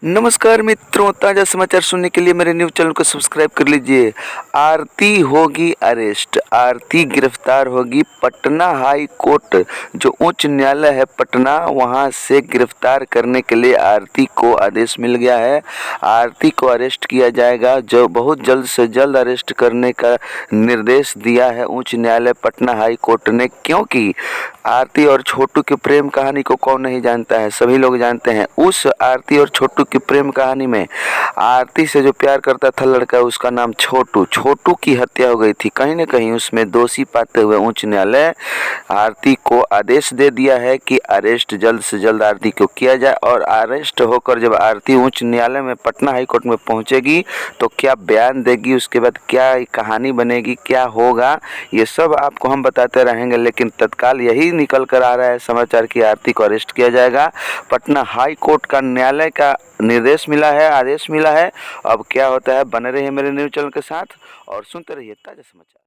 नमस्कार मित्रों, ताज़ा समाचार सुनने के लिए मेरे न्यूज़ चैनल को सब्सक्राइब कर लीजिए। आरती होगी अरेस्ट, आरती गिरफ्तार होगी। पटना हाई कोर्ट जो उच्च न्यायालय है पटना, वहां से गिरफ्तार करने के लिए आरती को आदेश मिल गया है। आरती को अरेस्ट किया जाएगा, जो बहुत जल्द से जल्द अरेस्ट करने का निर्देश दिया है उच्च न्यायालय पटना हाई कोर्ट ने। क्योंकि आरती और छोटू की प्रेम कहानी को कौन नहीं जानता है, सभी लोग जानते हैं। उस आरती और छोटू की प्रेम कहानी में आरती से जो प्यार करता था लड़का, उसका नाम छोटू, छोटू की हत्या हो गई थी। कहीं न कहीं उसमें दोषी पाते हुए उच्च न्यायालय आरती को आदेश दे दिया है कि अरेस्ट जल्द से जल्द आरती को किया जाए। और अरेस्ट होकर जब आरती उच्च न्यायालय में पटना हाई कोर्ट में पहुंचेगी तो क्या बयान देगी, उसके बाद क्या कहानी बनेगी, क्या होगा, ये सब आपको हम बताते रहेंगे। लेकिन तत्काल यही निकल कर आ रहा है समाचार कि आरती को अरेस्ट किया जाएगा। पटना हाई कोर्ट का न्यायालय का निर्देश मिला है, आदेश मिला है। अब क्या होता है, बने रहिए मेरे न्यूज़ चैनल के साथ और सुनते रहिए ताज़ा समाचार।